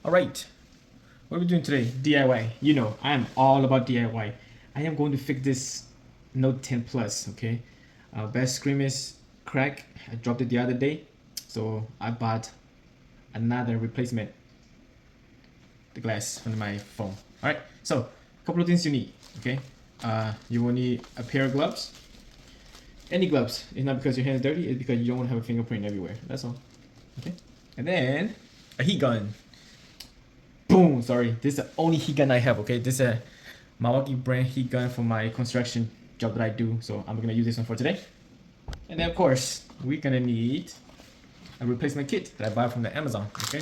All right, what are we doing today? DIY. You know, I am all about DIY. I am going to fix this Note 10 Plus, okay? Best screen is crack. I dropped it the other day, so I bought another replacement, the glass from my phone. All right, so a couple of things you need, okay? You will need a pair of gloves. Any gloves. It's not because your hands dirty, it's because you don't want to have a fingerprint everywhere. That's all, okay? And then a heat gun. Boom, sorry. This is the only heat gun I have, okay? This is a Milwaukee brand heat gun for my construction job that I do. So I'm gonna use this one for today. And then of course, we're gonna need a replacement kit that I buy from the Amazon, okay?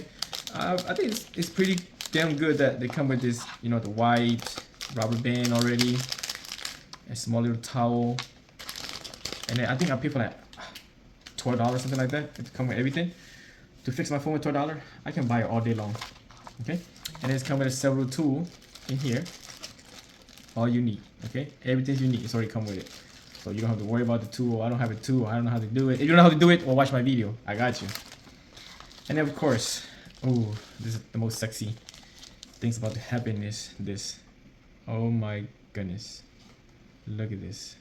I think it's pretty damn good that they come with this, you know, the white rubber band already, a small little towel. And then I think I paid for like $12, something like that. It come with everything. To fix my phone with $12, I can buy it all day long, okay? And it's come with several tools in here. All you need, okay? Everything you need is already come with it. So you don't have to worry about the tool. I don't have a tool. I don't know how to do it. If you don't know how to do it, well, watch my video. I got you. And then of course, oh, this is the most sexy things about to happen is this. Oh my goodness. Look at this.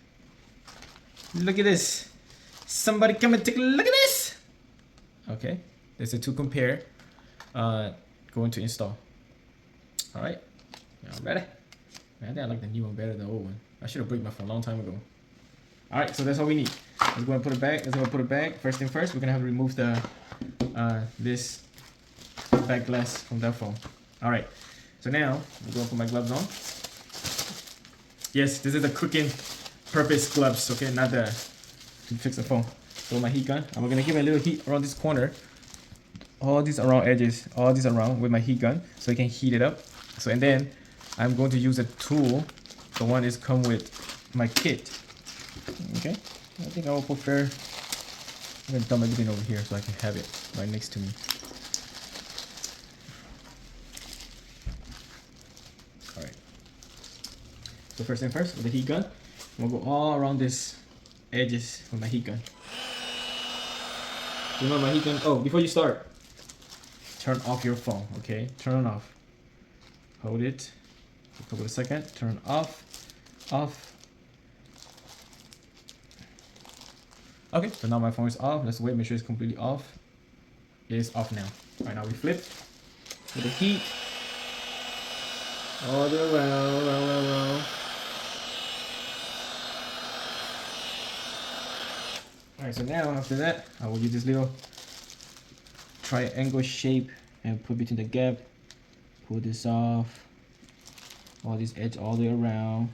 Look at this. Somebody come and take a look at this. Okay, there's a to compare. Going to install. All right, y'all ready? Man, I think I like the new one better than the old one. I should have break my phone a long time ago. All right, so that's all we need. Let's go and put it back. Let's go and put it back. First thing first, we're gonna have to remove the this back glass from that phone. All right, so now I'm gonna put my gloves on. Yes, this is the cooking purpose gloves, okay, not the to fix the phone. So my heat gun, I'm gonna give it a little heat around this corner, all these around edges, all these around with my heat gun, so it can heat it up. So and then I'm going to use a tool. The one is come with my kit. Okay, I think I will prefer. I'm gonna dump everything over here so I can have it right next to me. All right. So first thing first, with the heat gun, I'm gonna go all around this edges with my heat gun. Remember my heat gun. Oh, before you start, turn off your phone. Okay, turn it off. Hold it. A couple of seconds. Turn off. Off. Okay, so now my phone is off. Let's wait. Make sure it's completely off. It is off now. All right, now we flip with the heat all the way around. Alright, so now after that, I will use this little triangle shape and put between the gap. Pull this off. All this edge all the way around.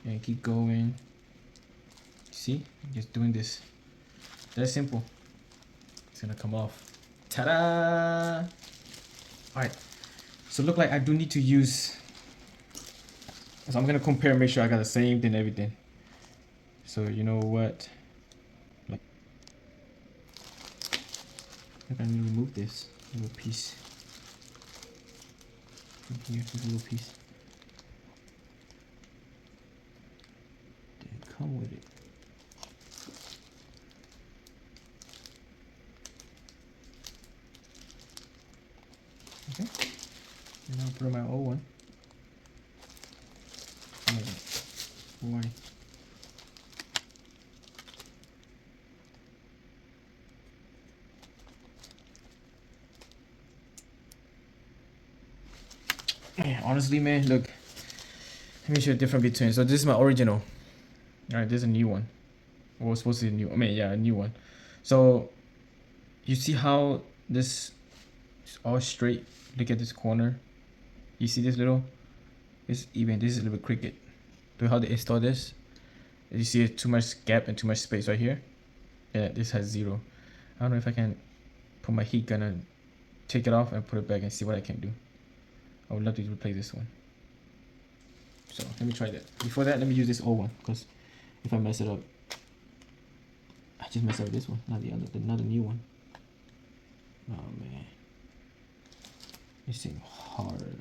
And keep going. See? Just doing this. That's simple. It's gonna come off. Ta-da! Alright. So look like I do need to use. So I'm gonna compare and make sure I got the same thing, everything. So you know what? I can remove this little piece from here, this little piece. They come with it. Okay. And I'll put on my old one. Oh my god. Why? Honestly, man, look. Let me show you the difference between. So this is my original. All right, this is a new one. Well, supposed to be a new. I mean, yeah, a new one. So you see how this is all straight. Look at this corner. You see this little? This even. This is a little bit crooked. Do how they install this? You see too much gap and too much space right here. Yeah, this has 0. I don't know if I can put my heat gun and take it off and put it back and see what I can do. I would love to replace this one. So let me try that. Before that, let me use this old one, because if I mess it up, I just mess up this one, not the other, not the new one. Oh man, this thing hard.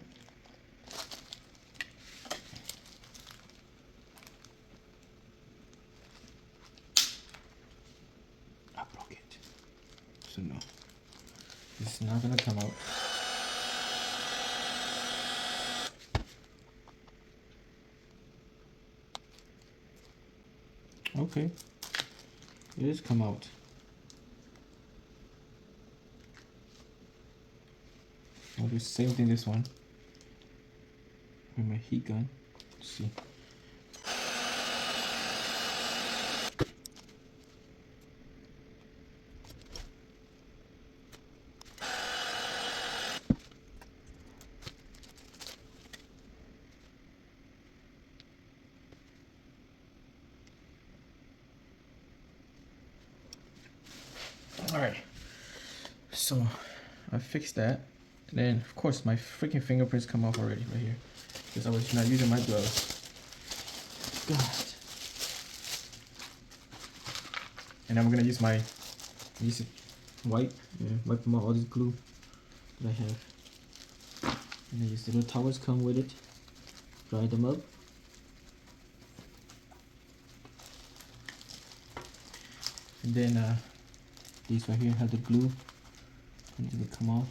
I broke it. So no, this is not gonna come out. Okay, it is come out. I'll do the same thing this one with my heat gun. Let's see. All right, so I fixed that, and then of course my freaking fingerprints come off already right here because I was not using my gloves. God. And I'm gonna use my wipe, wipe them out all this glue that I have, and then these little towels come with it. Dry them up. And then these right here have the glue and it will come off.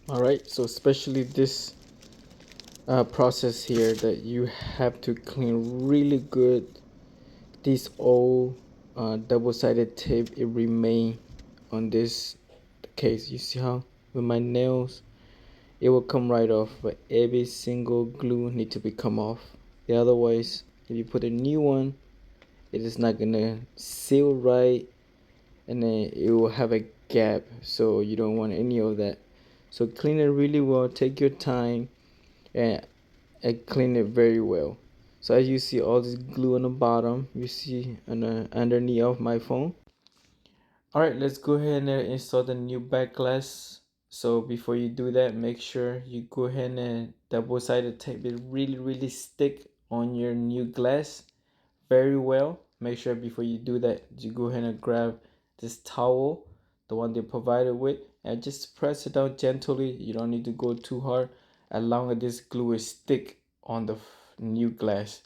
Alright, so especially this process here that you have to clean really good. This old double-sided tape, it remain on this case. You see how with my nails it will come right off, but every single glue need to be come off. Otherwise, if you put a new one, it is not gonna seal right, and then it will have a gap, so you don't want any of that. So clean it really well, take your time, and clean it very well. So as you see all this glue on the bottom, you see on the underneath of my phone. All right, let's go ahead and install the new back glass. So before you do that, make sure you go ahead and double-sided tape it really stick on your new glass very well. Make sure before you do that, you go ahead and grab this towel, the one they provided with, and just press it down gently. You don't need to go too hard, as long as this glue is stick on the new glass.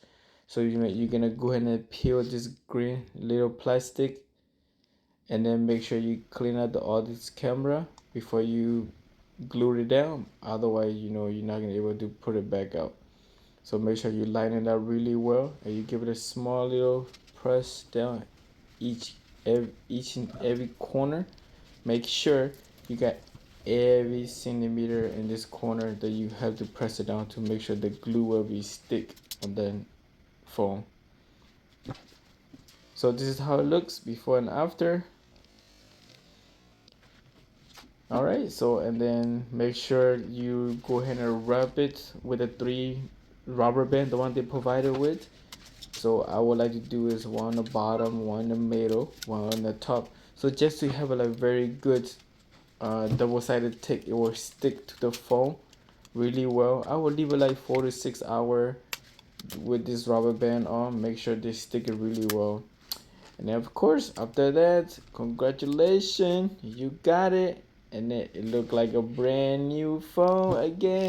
So you're gonna go ahead and peel this green little plastic, and then make sure you clean out all this camera before you glue it down. Otherwise, you're not gonna be able to put it back out. So make sure you line it up really well, and you give it a small little press down each and every corner. Make sure you got every centimeter in this corner that you have to press it down to make sure the glue will be stick on the phone. So this is how it looks before and after. All right, so and then make sure you go ahead and wrap it with a 3 rubber band, the one they provided with. So I would like to do is one on the bottom, one in the middle, one on the top. So just to have a very good double-sided tape, it will stick to the phone really well. I will leave it like 4 to 6 hours with this rubber band on. Make sure they stick it really well. And then of course after that, congratulations, you got it, and it looked like a brand new phone again.